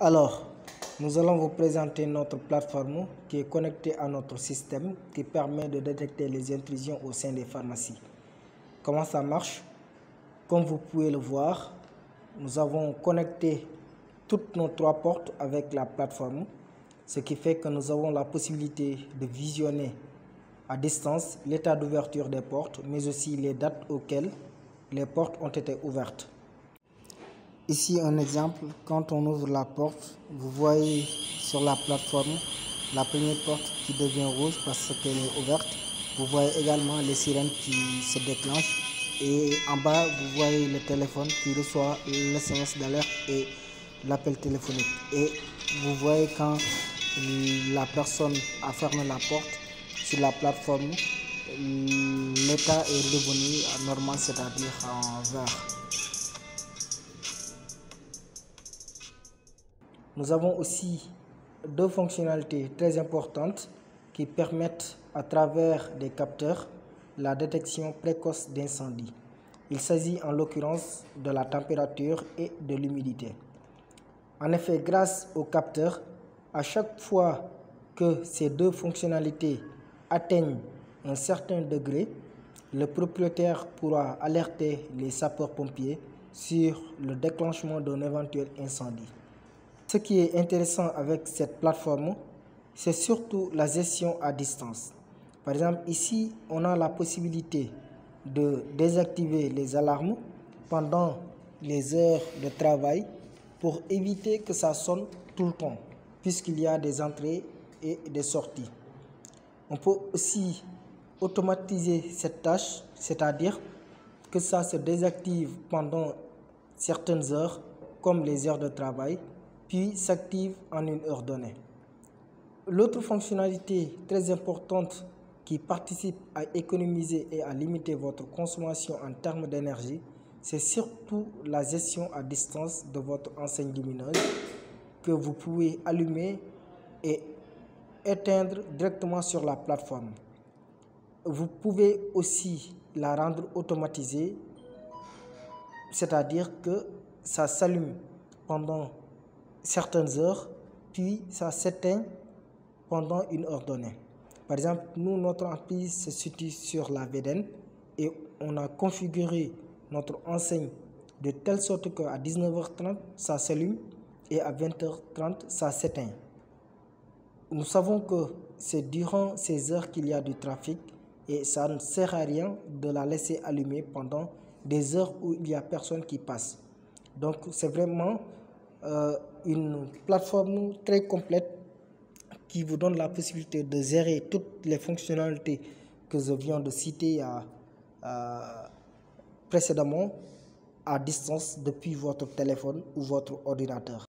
Alors, nous allons vous présenter notre plateforme qui est connectée à notre système qui permet de détecter les intrusions au sein des pharmacies. Comment ça marche? Comme vous pouvez le voir, nous avons connecté toutes nos 3 portes avec la plateforme, ce qui fait que nous avons la possibilité de visionner à distance l'état d'ouverture des portes, mais aussi les dates auxquelles les portes ont été ouvertes. Ici un exemple, quand on ouvre la porte, vous voyez sur la plateforme la première porte qui devient rouge parce qu'elle est ouverte. Vous voyez également les sirènes qui se déclenchent et en bas vous voyez le téléphone qui reçoit l'SMS d'alerte et l'appel téléphonique. Et vous voyez quand la personne a fermé la porte sur la plateforme, l'état est devenu normal, c'est-à-dire en vert. Nous avons aussi 2 fonctionnalités très importantes qui permettent à travers des capteurs la détection précoce d'incendie. Il s'agit en l'occurrence de la température et de l'humidité. En effet, grâce aux capteurs, à chaque fois que ces 2 fonctionnalités atteignent un certain degré, le propriétaire pourra alerter les sapeurs-pompiers sur le déclenchement d'un éventuel incendie. Ce qui est intéressant avec cette plateforme, c'est surtout la gestion à distance. Par exemple, ici, on a la possibilité de désactiver les alarmes pendant les heures de travail pour éviter que ça sonne tout le temps, puisqu'il y a des entrées et des sorties. On peut aussi automatiser cette tâche, c'est-à-dire que ça se désactive pendant certaines heures, comme les heures de travail, puis s'active en une heure donnée. L'autre fonctionnalité très importante qui participe à économiser et à limiter votre consommation en termes d'énergie, c'est surtout la gestion à distance de votre enseigne lumineuse que vous pouvez allumer et éteindre directement sur la plateforme. Vous pouvez aussi la rendre automatisée, c'est-à-dire que ça s'allume pendant certaines heures, puis ça s'éteint pendant une heure donnée. Par exemple, nous, notre entreprise se situe sur la VDN et on a configuré notre enseigne de telle sorte qu'à 19h30, ça s'allume et à 20h30, ça s'éteint. Nous savons que c'est durant ces heures qu'il y a du trafic et ça ne sert à rien de la laisser allumer pendant des heures où il n'y a personne qui passe. Donc, c'est vraiment une plateforme très complète qui vous donne la possibilité de gérer toutes les fonctionnalités que je viens de citer précédemment à distance depuis votre téléphone ou votre ordinateur.